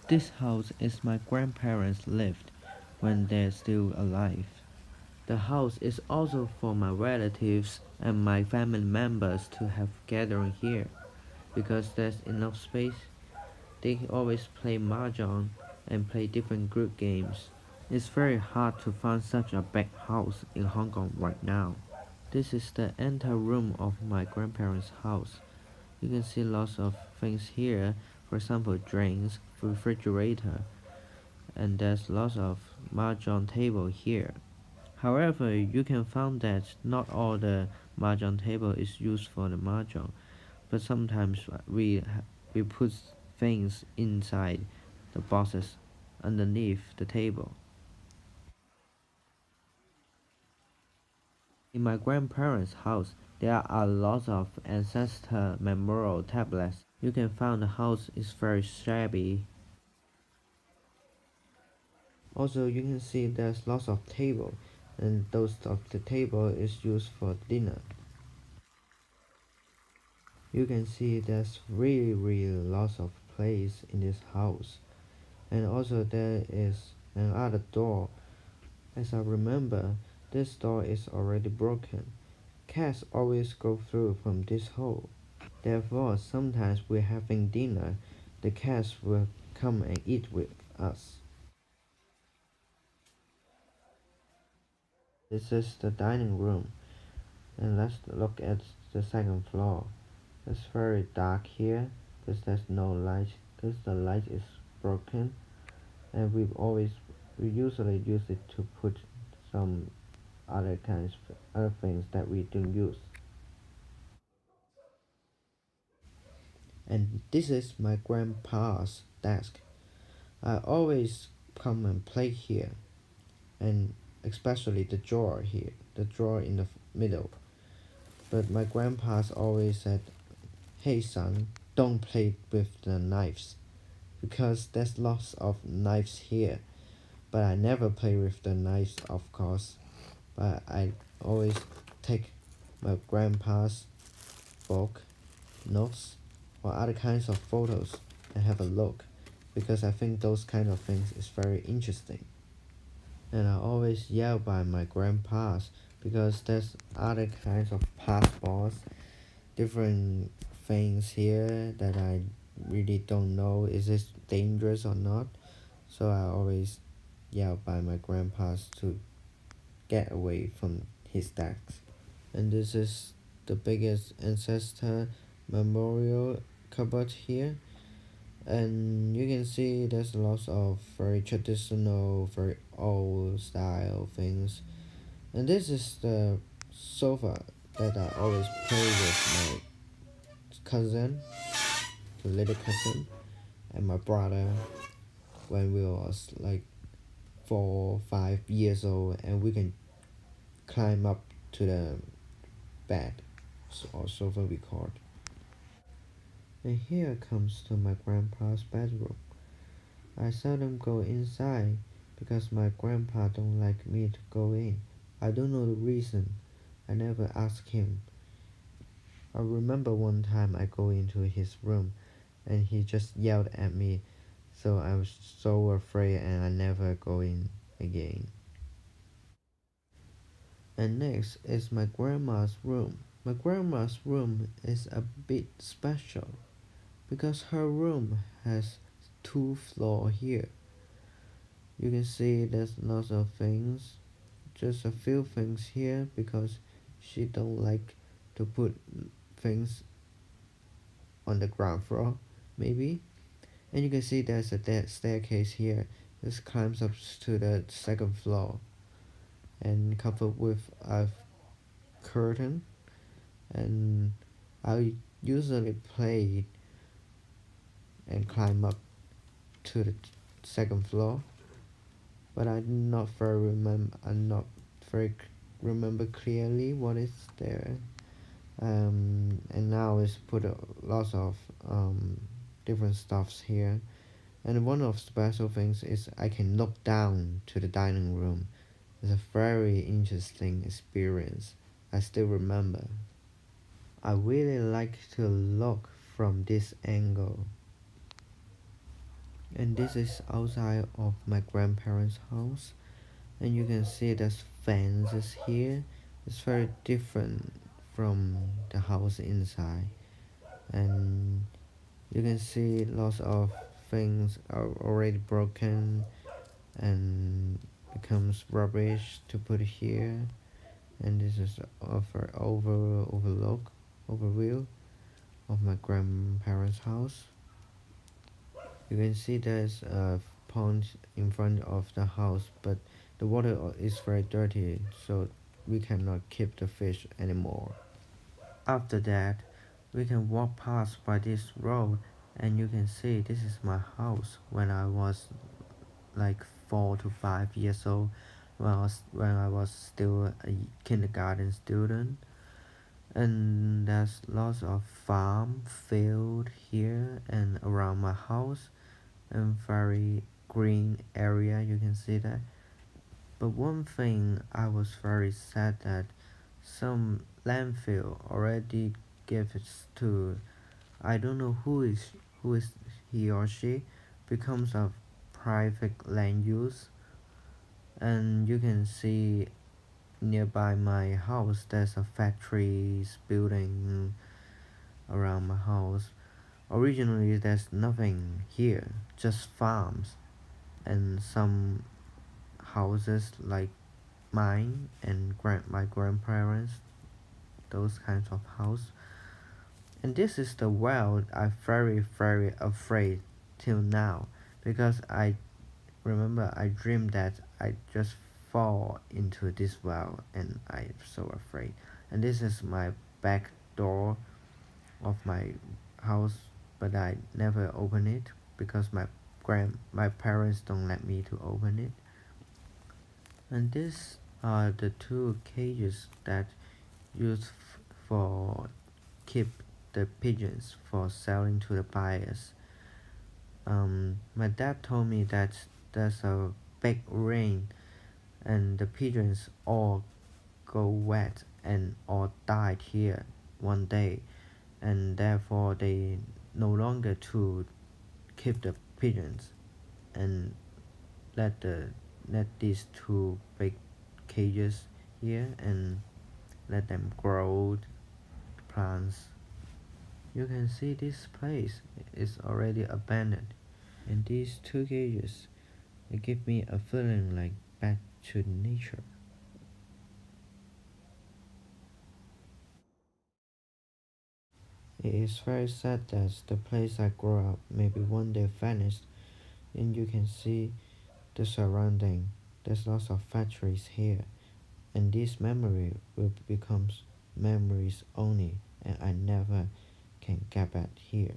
This house is my grandparents lived when they're still alive. The house is also for my relatives and my family members to have gathering here because there's enough space. They always play mahjong and play different group games. It's very hard to find such a big house in Hong Kong right now. This is the entire room of my grandparents' house. You can see lots of things here, for example drinks, refrigerator, and there's lots of mahjong table here. However, you can find that not all the mahjong table is used for the mahjong, but sometimes we put things inside the boxes underneath the table. In my grandparents' house, there are lots of ancestor memorial tablets. You can find the house is very shabby. Also, you can see there's lots of table, and those of the table is used for dinner. You can see there's really lots of place in this house, and also there is another door. As I remember, this door is already broken. Cats always go through from this hole. Therefore, sometimes we're having dinner, the cats will come and eat with us. This is the dining room, and let's look at the second floor. It's very dark here because there's no light, because the light is broken, and we usually use it to put some other things that we don't use. And this is my grandpa's desk. I always come and play here, and especially the drawer here, the drawer in the middle. But my grandpa's always said, "Hey son, don't play with the knives, because there's lots of knives here." But I never play with the knives, of course. But I always take my grandpa's book, notes, or other kinds of photos and have a look, because I think those kind of things is very interesting. And I always yell by my grandpas because there's other kinds of passports, different things here that I really don't know is this dangerous or not. So I always yell by my grandpas to get away from his desk. And this is the biggest ancestor memorial cupboard here, and you can see there's lots of very traditional, very old style things. And this is the sofa that I always play with my cousin, the little cousin, and my brother when we was like 4 5 years old, and we can climb up to the bed or sofa we called. And here comes to my grandpa's bedroom. I seldom go inside because my grandpa don't like me to go in. I don't know the reason. I never asked him. I remember one time I go into his room and he just yelled at me, so I was so afraid and I never go in again. And next is my grandma's room. My grandma's room is a bit special because her room has 2 floors here. You can see there's lots of things, just a few things here because she don't like to put things on the ground floor, maybe. And you can see there's a staircase here. This climbs up to the second floor and covered with a curtain. And I usually play and climb up to the second floor, but I'm not very remember clearly what is there. And now it's put lots of different stuffs here. And one of the special things is I can look down to the dining room. It's a very interesting experience. I still remember. I really like to look from this angle. And this is outside of my grandparents' house, and you can see there's fences here. It's very different from the house inside, and you can see lots of things are already broken and becomes rubbish to put here. And this is overlook overview of my grandparents' house. You can see there's a pond in front of the house, but the water is very dirty, so we cannot keep the fish anymore. After that, we can walk past by this road, and you can see this is my house when I was like 4 to 5 years old, when I was still a kindergarten student. And there's lots of farm field here and around my house, and very green area, you can see that. But one thing I was very sad that some landfill already gave it to, I don't know who is he or she, becomes a private land use. And you can see nearby my house there's a factories building around my house. Originally there's nothing here, just farms and some houses like mine and my grandparents, those kinds of house. And this is the world I'm very afraid till now, because I remember I dreamed that I just fall into this well and I'm so afraid. And this is my back door of my house, but I never open it because my parents don't let me to open it. And these are the two cages that used for keep the pigeons for selling to the buyers. My dad told me that there's a big rain and the pigeons all go wet and all died here one day, and therefore they no longer to keep the pigeons and let the let these two big cages here and let them grow plants. You can see this place is already abandoned, and these two cages, they give me a feeling like back to nature. It is very sad that the place I grew up maybe one day vanished, and you can see the surrounding. There's lots of factories here, and this memory will become memories only, and I never can get back here.